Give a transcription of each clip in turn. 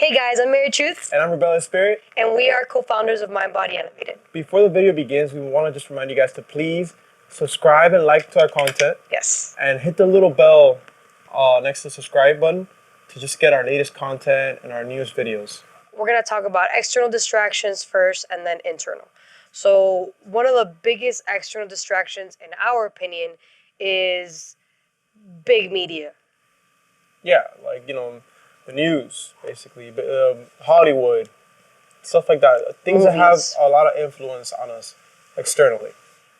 Hey guys, I'm Mary Truth, And I'm Rebellious Spirit. and we are co-founders of Mind Body Animated. Before the video begins, we want to just remind you guys to please subscribe and like to our content. Yes. And hit the little bell next to the subscribe button to just get our latest content and our newest videos. We're going to talk about external distractions first and then internal. So one of the biggest external distractions, in our opinion, is big media. Yeah, like, the news, basically, Hollywood, stuff like that. Things that have Movies. a lot of influence on us externally.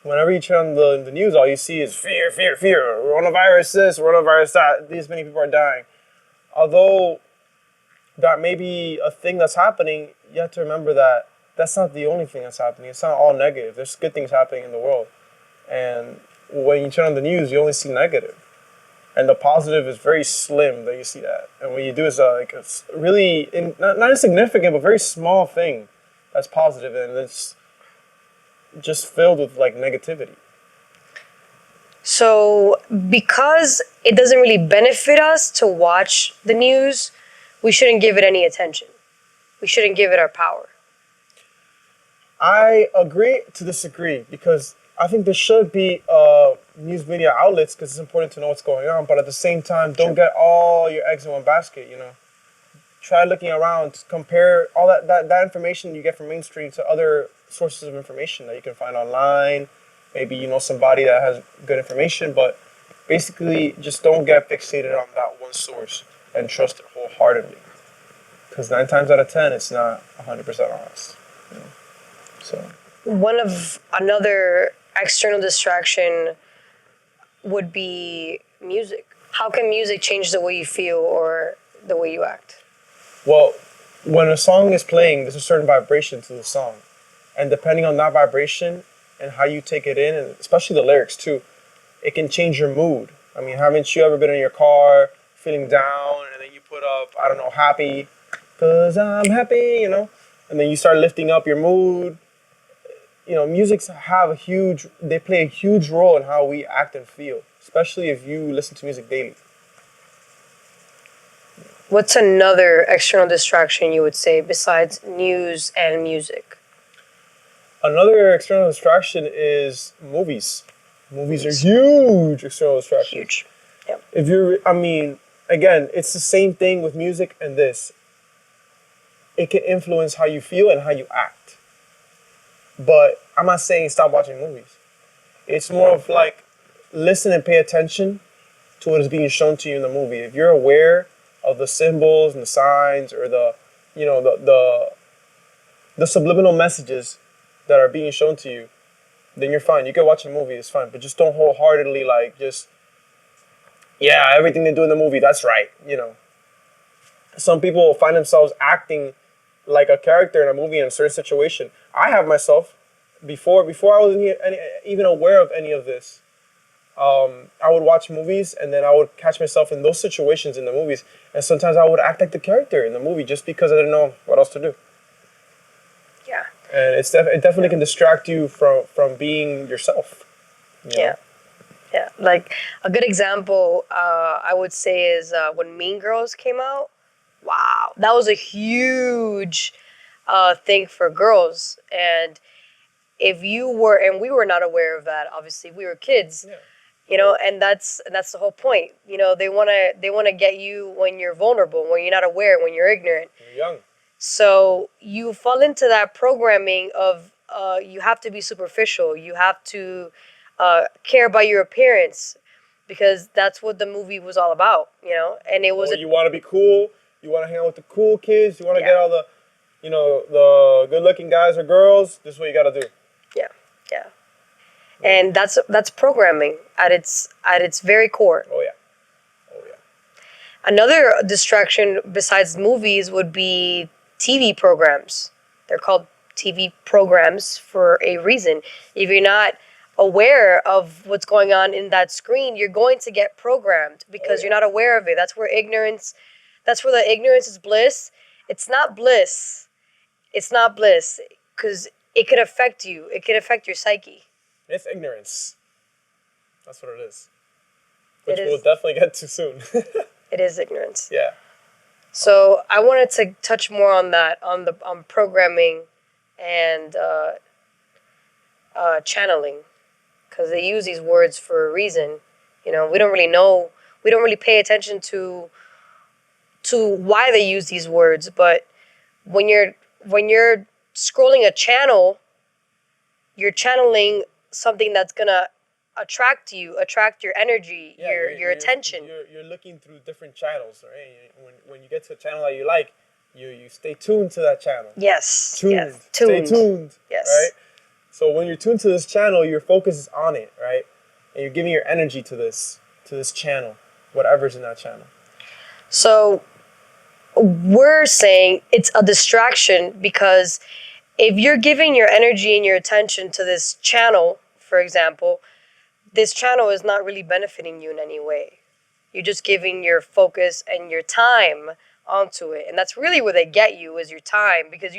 Whenever you turn on the news, all you see is fear, fear, fear. Coronavirus this, coronavirus that. These many people are dying. Although that may be a thing that's happening, you have to remember that that's not the only thing that's happening. It's not all negative. There's good things happening in the world. And when you turn on the news, you only see negative. And the positive is very slim that you see that. And what you do is it's really, not insignificant, but very small thing that's positive, and it's just filled with like negativity. So because it doesn't really benefit us to watch the news, we shouldn't give it any attention. We shouldn't give it our power. I agree to disagree, because I think there should be news media outlets, because it's important to know what's going on. But at the same time, don't get all your eggs in one basket. Try looking around, compare all that information you get from mainstream to other sources of information that you can find online. Maybe you know somebody that has good information, but basically just don't get fixated on that one source and trust it wholeheartedly. Because 9 times out of 10, it's not 100% honest. So. Another external distraction would be music. How can music change the way you feel or the way you act? Well, when a song is playing, there's a certain vibration to the song. And depending on that vibration and how you take it in, and especially the lyrics too, it can change your mood. I mean, haven't you ever been in your car feeling down, and then you put up, I don't know, happy, 'cause I'm happy, and then you start lifting up your mood. Music they play a huge role in how we act and feel, especially if you listen to music daily. What's another external distraction you would say besides news and music? Another external distraction is movies. Movies are huge external distractions. Huge. Yeah. Again, it's the same thing with music and this. It can influence how you feel and how you act. But I'm not saying stop watching movies. It's more of like, listen and pay attention to what is being shown to you in the movie. If you're aware of the symbols and the signs, or the subliminal messages that are being shown to you, then you're fine. You can watch a movie, it's fine. But just don't wholeheartedly everything they do in the movie, that's right. Some people find themselves acting like a character in a movie in a certain situation. I have myself, before I was even aware of any of this, I would watch movies, and then I would catch myself in those situations in the movies, and sometimes I would act like the character in the movie just because I didn't know what else to do. Yeah. And it definitely can distract you from being yourself. Yeah. Yeah. Like a good example, I would say, is when Mean Girls came out. Wow, that was a huge thing for girls. And we were not aware of that. Obviously, we were kids. Yeah. And that's the whole point. They wanna get you when you're vulnerable, when you're not aware, when you're ignorant. You're young. So you fall into that programming of you have to be superficial. You have to care about your appearance, because that's what the movie was all about. And it was. You want to be cool. You want to hang out with the cool kids. You want to Yeah. get all the, the good-looking guys or girls. This is what you got to do. Yeah. And that's programming at its very core. Oh yeah. Another distraction besides movies would be TV programs. They're called TV programs for a reason. If you're not aware of what's going on in that screen, you're going to get programmed because you're not aware of it. That's where the ignorance is bliss. It's not bliss. Because it could affect you. It could affect your psyche. It's ignorance. That's what it is. It Which is. we'll definitely get to soon. It is ignorance. Yeah. So I wanted to touch more on that, on programming and channeling, because they use these words for a reason. You know, we don't really know, we don't really pay attention to why they use these words. But when you're scrolling a channel, you're channeling something that's gonna attract your energy, Yeah, your attention. You're looking through different channels, right? When you get to a channel that you like, you stay tuned to that channel. Yes. Tuned. Yes. Stay tuned. Yes. Right? So when you're tuned to this channel, your focus is on it, right? And you're giving your energy to this channel, whatever's in that channel. So we're saying it's a distraction because if you're giving your energy and your attention to this channel, for example, this channel is not really benefiting you in any way. You're just giving your focus and your time onto it. And that's really where they get you, is your time, because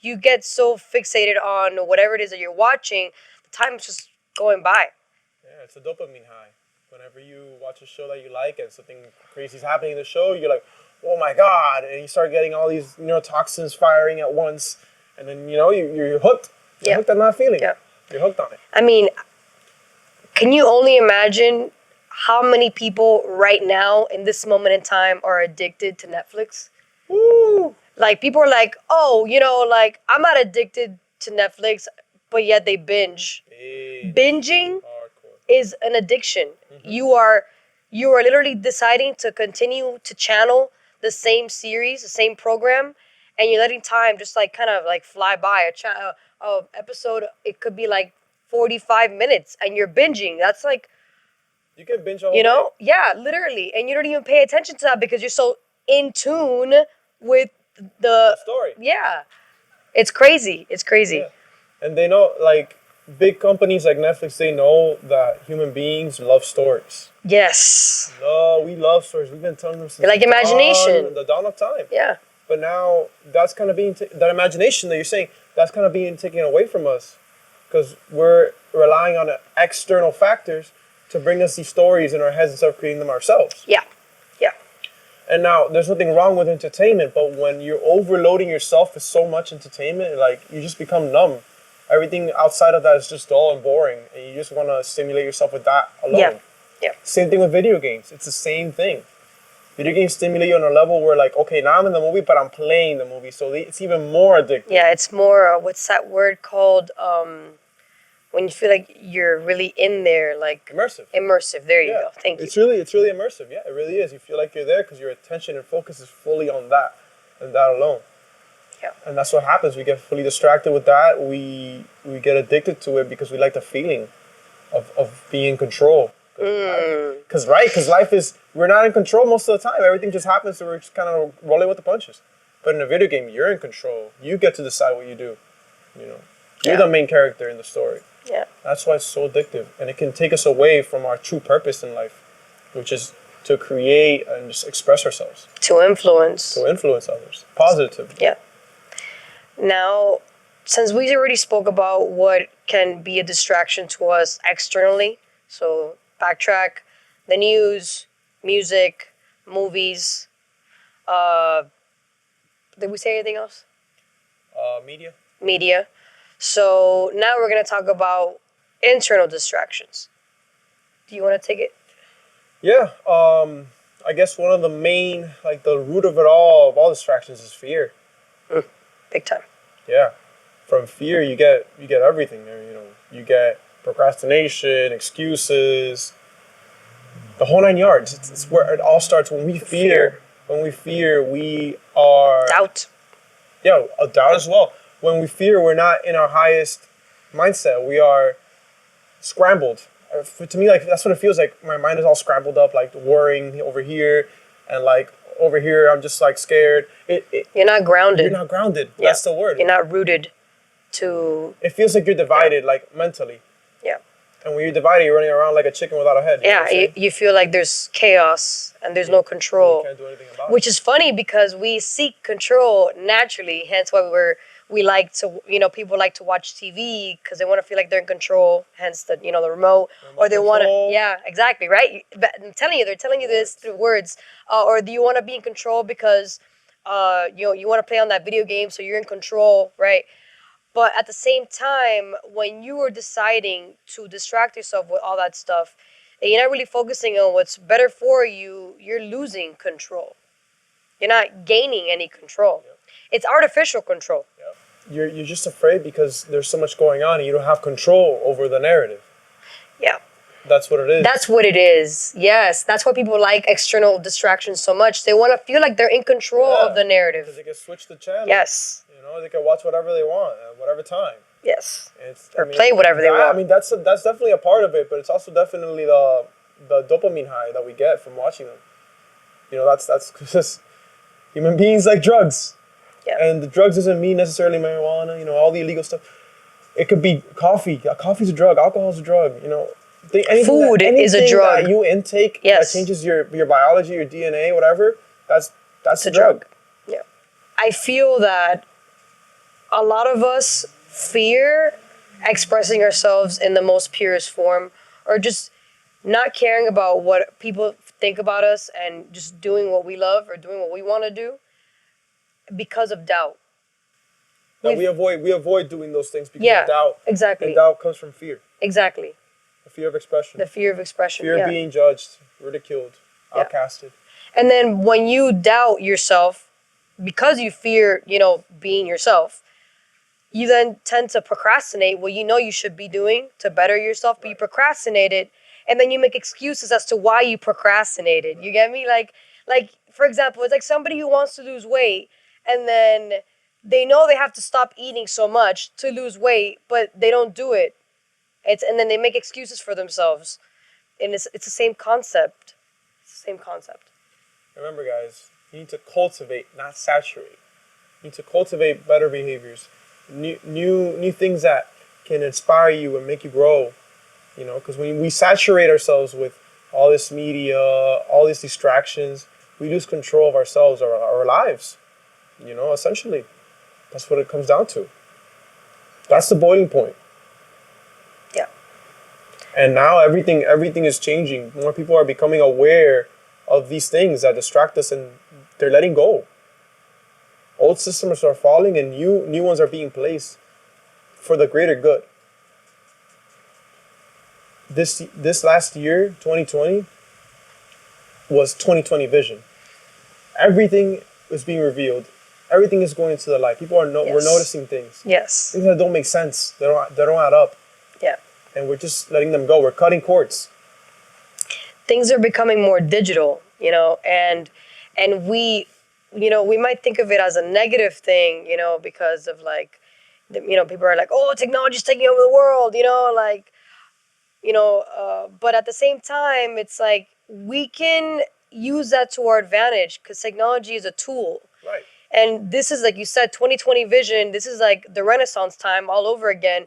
you get so fixated on whatever it is that you're watching, the time is just going by. Yeah, it's a dopamine high. Whenever you watch a show that you like and something crazy is happening in the show, you're like, oh my God. And you start getting all these neurotoxins firing at once. And then, you're hooked. You're hooked on that feeling. Yeah. You're hooked on it. I mean, can you only imagine how many people right now in this moment in time are addicted to Netflix? Woo! Like, people are like, oh, like, I'm not addicted to Netflix, but yet they binge. Binging Hardcore. is an addiction. Mm-hmm. You are literally deciding to continue to channel the same series, the same program, and you're letting time just like kind of like fly by. A episode, it could be like 45 minutes, and you're binging. That's like, You can binge all day. yeah, literally, and you don't even pay attention to that because you're so in tune with the story. Yeah, it's crazy. It's crazy. Yeah. And they know, like, big companies like Netflix, they know that human beings love stories. Yes. No, we love stories. We've been telling them since Like imagination. The dawn of time. Yeah. But now that's kind of being that imagination that you're saying, that's kind of being taken away from us, because we're relying on external factors to bring us these stories in our heads instead of creating them ourselves. Yeah. Yeah. And now there's nothing wrong with entertainment, but when you're overloading yourself with so much entertainment, like, you just become numb. Everything outside of that is just dull and boring, and you just want to stimulate yourself with that alone. Yeah. Yeah. Same thing with video games. It's the same thing. Video games stimulate you on a level where, like, okay, now I'm in the movie, but I'm playing the movie, so it's even more addictive. Yeah, it's more, what's that word called? When you feel like you're really in there, like... Immersive. Immersive, there you go. Thank you. It's really immersive, yeah, it really is. You feel like you're there because your attention and focus is fully on that, and that alone. Yeah. And that's what happens. We get fully distracted with that. We get addicted to it because we like the feeling of being in control. Because life is, we're not in control most of the time. Everything just happens, so we're just kind of rolling with the punches. But in a video game, you're in control. You get to decide what you do. You're the main character in the story. Yeah. That's why it's so addictive. And it can take us away from our true purpose in life, which is to create and just express ourselves. To influence. To influence others positively. Yeah. Now, since we already spoke about what can be a distraction to us externally, so backtrack, the news, music, movies, did we say anything else? Media. Media. So now we're going to talk about internal distractions. Do you want to take it? Yeah. I guess one of the main, like, the root of all distractions is fear. Big time. Yeah. From fear, you get everything there. You get procrastination, excuses, the whole 9 yards. It's where it all starts. When we fear, we are... Doubt. Yeah, a doubt as well. When we fear, we're not in our highest mindset. We are scrambled. To me, like, that's what it feels like. My mind is all scrambled up, like worrying over here, and like over here, I'm just like scared. You're not grounded. You're not grounded. Yeah. That's the word. You're not rooted to... It feels like you're divided, like, mentally. Yeah. And when you're divided, you're running around like a chicken without a head. You feel like there's chaos and there's no control. You can't do anything about it. Which is funny because we seek control naturally, hence why we like to, people like to watch TV because they want to feel like they're in control, hence the, the remote, or they want to, control. yeah, exactly, right? But I'm telling you, they're telling you this through words. Or do you want to be in control because, you want to play on that video game, so you're in control, right? But at the same time, when you are deciding to distract yourself with all that stuff, and you're not really focusing on what's better for you, you're losing control. You're not gaining any control. Yep. It's artificial control. Yep. You're just afraid because there's so much going on and you don't have control over the narrative. Yeah. That's what it is. That's what it is. Yes. That's why people like external distractions so much. They want to feel like they're in control of the narrative. Because they can switch the channel. Yes. They can watch whatever they want at whatever time. Yes. Or play whatever they want. I mean, that's definitely a part of it, but it's also definitely the dopamine high that we get from watching them. That's just human beings like drugs. Yeah. And the drugs doesn't mean necessarily marijuana, all the illegal stuff. It could be coffee. Coffee's a drug. Alcohol's a drug. Food is a drug. That you intake that changes your biology, your DNA, whatever. That's a drug. Yeah. I feel that a lot of us fear expressing ourselves in the most purest form, or just not caring about what people think about us and just doing what we love or doing what we want to do because of doubt. That we avoid doing those things because of doubt. Exactly. And doubt comes from fear. Exactly. The fear of expression. The fear of expression. Fear of being judged, ridiculed, outcasted. And then when you doubt yourself, because you fear, being yourself, you then tend to procrastinate what you should be doing to better yourself, but you procrastinate it, and then you make excuses as to why you procrastinated. You get me? Like for example, it's like somebody who wants to lose weight, and then they know they have to stop eating so much to lose weight, but they don't do it. And then they make excuses for themselves, and it's the same concept. It's the same concept. Remember, guys, you need to cultivate, not saturate. You need to cultivate better behaviors. New things that can inspire you and make you grow, because when we saturate ourselves with all this media, all these distractions, we lose control of ourselves or our lives, essentially. That's what it comes down to. That's the boiling point. Yeah. And now everything is changing. More people are becoming aware of these things that distract us, and they're letting go. Old systems are falling and new ones are being placed for the greater good. This last year, 2020, was 2020 vision. Everything is being revealed. Everything is going into the light. People we're noticing things. Yes. Things that don't make sense. They don't add up. Yeah. And we're just letting them go. We're cutting cords. Things are becoming more digital, and we might think of it as a negative thing, because of people are like, oh, technology's taking over the world, but at the same time, it's like we can use that to our advantage because technology is a tool. Right. And this is, like you said, 2020 vision. This is like the Renaissance time all over again.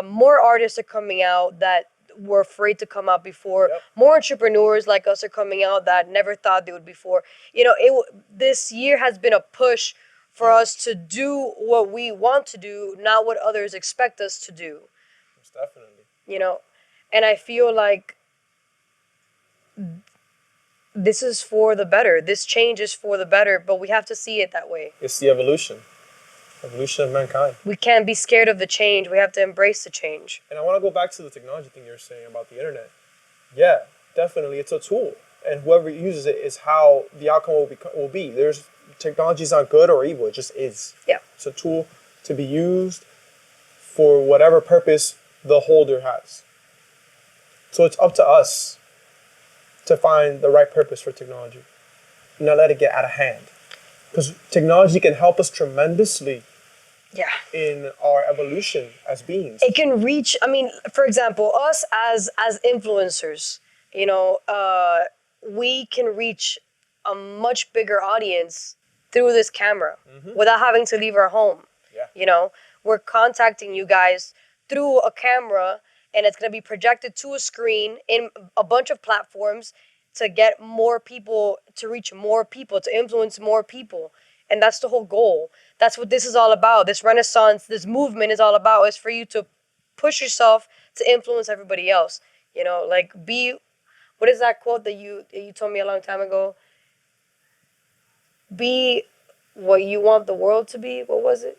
More artists are coming out that were afraid to come out before. Yep. More entrepreneurs like us are coming out that never thought they would before. This year has been a push for us to do what we want to do, not what others expect us to do. Most definitely. And I feel like this is for the better. This change is for the better, but we have to see it that way. It's the evolution of mankind. We can't be scared of the change. We have to embrace the change. And I want to go back to the technology thing you were saying about the internet. Yeah, definitely, it's a tool, and whoever uses it is how the outcome will be. Technology is not good or evil; it just is. Yeah, it's a tool to be used for whatever purpose the holder has. So it's up to us to find the right purpose for technology, and not let it get out of hand. Because technology can help us tremendously in our evolution as beings. It can reach, for example, us as influencers, we can reach a much bigger audience through this camera without having to leave our home. Yeah. We're contacting you guys through a camera, and it's going to be projected to a screen in a bunch of platforms to get more people, to reach more people, to influence more people. And that's the whole goal. That's what this is all about. This renaissance, this movement is all about, is for you to push yourself to influence everybody else. You know, like what is that quote that you told me a long time ago? Be what you want the world to be. What was it?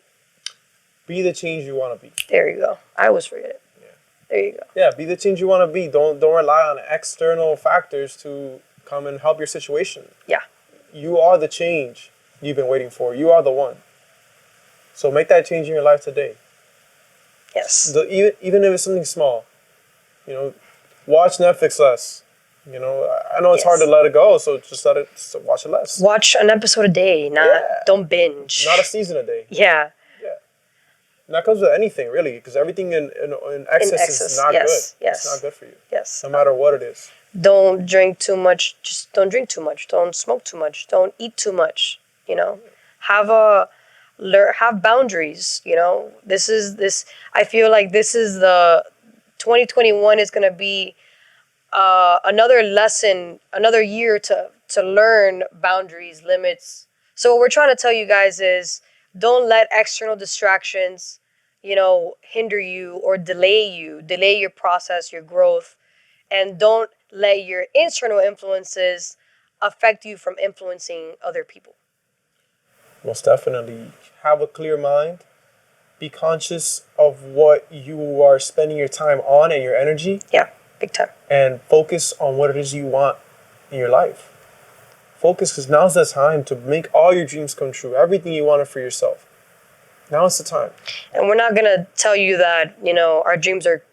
Be the change you want to be. There you go. I always forget it. Yeah. There you go. Yeah, be the change you want to be. Don't rely on external factors to come and help your situation. Yeah. You are the change you've been waiting for. You are the one. So make that change in your life today. Yes. Even if it's something small. You know, watch Netflix less. You know, I know it's hard to let it go, so just watch it less. Watch an episode a day, don't binge. Not a season a day. Yeah. Yeah. And that comes with anything, really, because everything in excess is not good. Yes. It's not good for you. Yes. No matter what it is. Don't drink too much. Just don't drink too much. Don't smoke too much. Don't eat too much. You know, have boundaries. You know, I feel like this is the 2021 is gonna be another lesson, another year to learn boundaries, limits. So what we're trying to tell you guys is, don't let external distractions, hinder you or delay your process, your growth, and don't let your internal influences affect you from influencing other people. Most definitely. Have a clear mind. Be conscious of what you are spending your time on and your energy. Yeah, big time. And focus on what it is you want in your life. Focus, because now's the time to make all your dreams come true. Everything you wanted for yourself. Now is the time. And we're not gonna tell you that our dreams are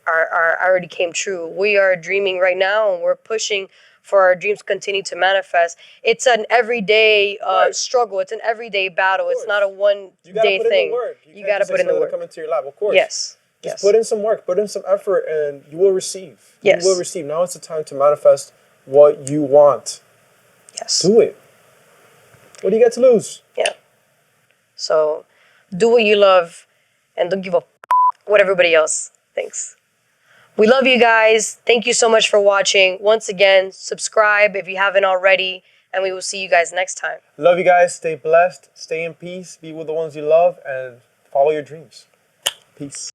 already came true. We are dreaming right now, and we're pushing for our dreams to continue to manifest. It's an everyday struggle. It's an everyday battle. It's not a one-day thing. You gotta put in the work. Come into your life, of course. Yes. Just put in some work, put in some effort, and you will receive. Yes. You will receive. Now it's the time to manifest what you want. Yes. Do it. What do you got to lose? Yeah. So, do what you love, and don't give a what everybody else thinks. We love you guys. Thank you so much for watching. Once again, subscribe if you haven't already, and we will see you guys next time. Love you guys. Stay blessed. Stay in peace. Be with the ones you love, and follow your dreams. Peace.